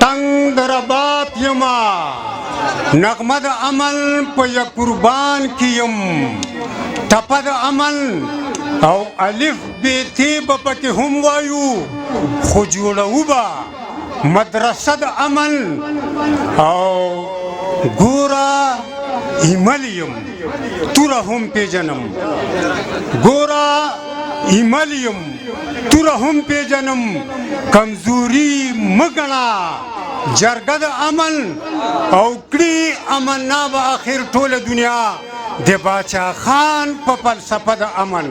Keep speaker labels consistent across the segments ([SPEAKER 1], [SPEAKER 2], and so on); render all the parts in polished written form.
[SPEAKER 1] تنگ در رباب یما نغمه د عمل په یک قربان کیم تپه د عمل او الف بیتی به پکې هم وایو خو جوړو به مدرسه د عمل او ګوره ایمل یم توره هم پیژنم ګوره ایمل یم توره هم پیژنم کمزوري مګڼه جرګه د عمل او کړي عملنا به اخر ټوله دنیا د باچا خان په فلسفه د عمل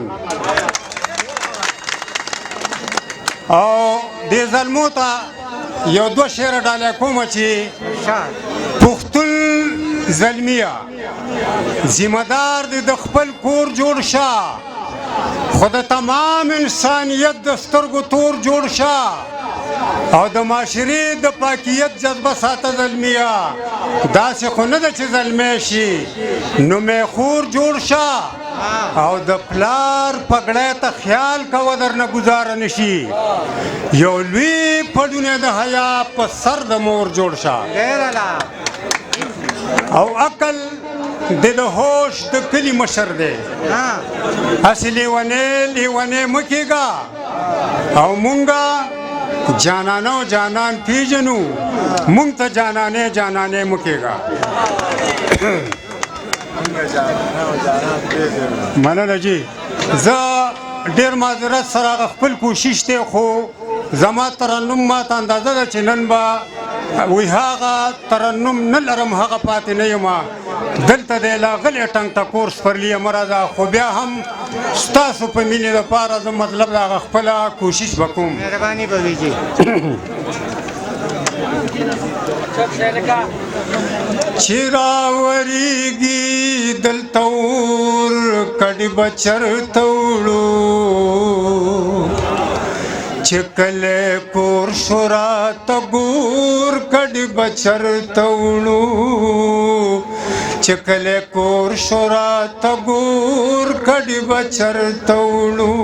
[SPEAKER 1] او دې زلمو ته یو دوه شعره ډالۍ کومه چې پښتون زلمیه ذمه دار دې د خپل کور جوړ شه خو د تمام انسانیت د سترګو تور جوړ شه او د معاشرې د پاکیت جذبه ساته زلمیه داسې خو نه ده چې زلمی شي نو میخور جوړ شه او د پلار پګړی ته خیال کوه درنه ګزاره نشي یو لوی پړونی د حیا په سر د مور جوړ شه او عقل د هوش د کلي مشر دی هسې لیونی مه کېږه او مونږه جانانه او جانان پیژنو مونږ ته جانانې مه کېږه مننه جي زه ډېر معذرت سره خپل کوشش دی خو زما ترنم ماته اندازه ده چې نن به وی هغه ترنم نه لرم هغه پاتې نه یم دلته دی لا غلی ټنګ ته کورس پرلی یم راځه خو بیا هم ستاسو په مینې دپاره زه مطلب د هغه خپله کوشش به کوم
[SPEAKER 2] مهرباني به وي جي
[SPEAKER 1] چې راورېږي دلته اور کډې به چرته وړو چې کله کور شو راته ګور کډې به چرته وړو چې کله کور شو راته ګور کډې به چرته وړو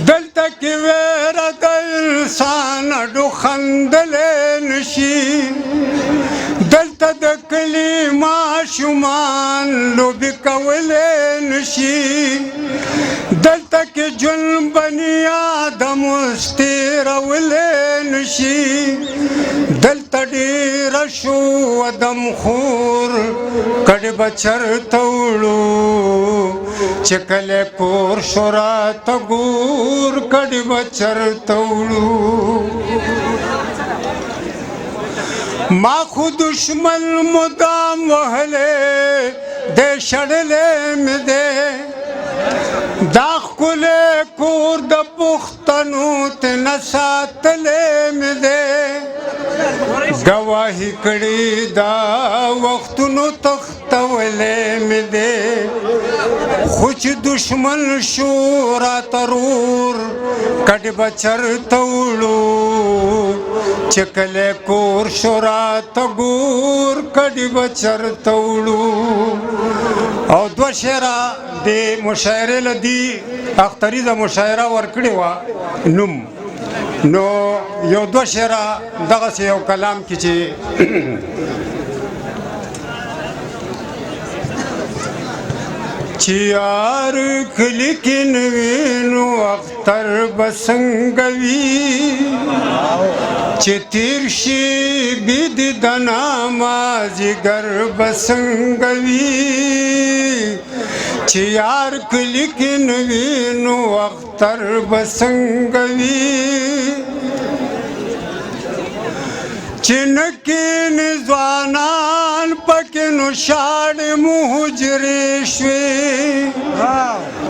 [SPEAKER 1] دلته کې ویره د انسان اډو خندلی نشي دلته د کلي ماشومان لوبې کولی نشي دلته کې ژوند بني آدم تېرولی نشي دلته ډېره شو ودم خور کډې به چرته وړو چې کله کور شو راته ګور کډې به چرته وړو ما خو دشمن مدام وهلی دی شړلی مې دی دا ښکلی کور د پښتنو تنه ساتلی مې دی ګواهي کړي دا وختونو تختولی مې دی خو چې دشمن شو راته رور کډې به چرته وړو چې کله کور شو راته ګور کډې به چرته وړو او دوه شعره د مشاعرې له دې اختریزه مشاعره ورکړې وه نوم نو یو دوه شعره دغسې یو کلام کې چې چې یار کلي کې نه وي نو اختر به څنګه وي چې تیر شي بید د نامازدیګر به څنګه وي چې یار کلي کې نه وي نو اختر به څنګه وي چې نه کښېني ځوانان پکې نو شاړې مهجرې شوې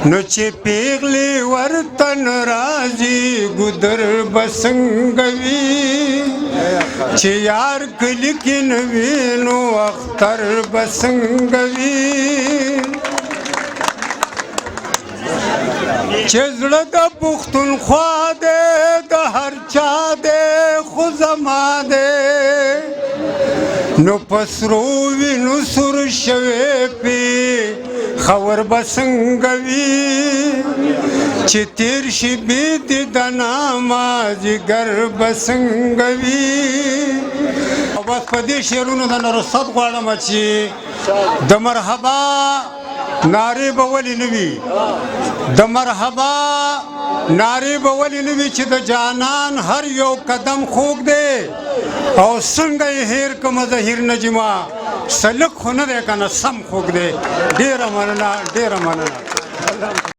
[SPEAKER 1] نو چې پیغلې ورته نه راځي ګودر به څنګه وي چې یار کلي کې نه وي نو اختر به څنګه وي چې زړه د پښتونخوا دی د هر چا دی خو زما دی نو په سرو وینو سور شوی پې خور بسنگوی چې تیر شي بید دنا مازیګر بسنگوی. او بس په دې شعرونو د نرصد غواړم چې د مرحبا نارې به ولې نه وي، د مرحبا نارې به ولې نه وي چې د جانان هر یو قدم خوږ دی او څنګه یې هیر کړمه زهیر نجمه سلک خو نه دی که نه سم خوږ دی. ډېره مننه ډېره مننه.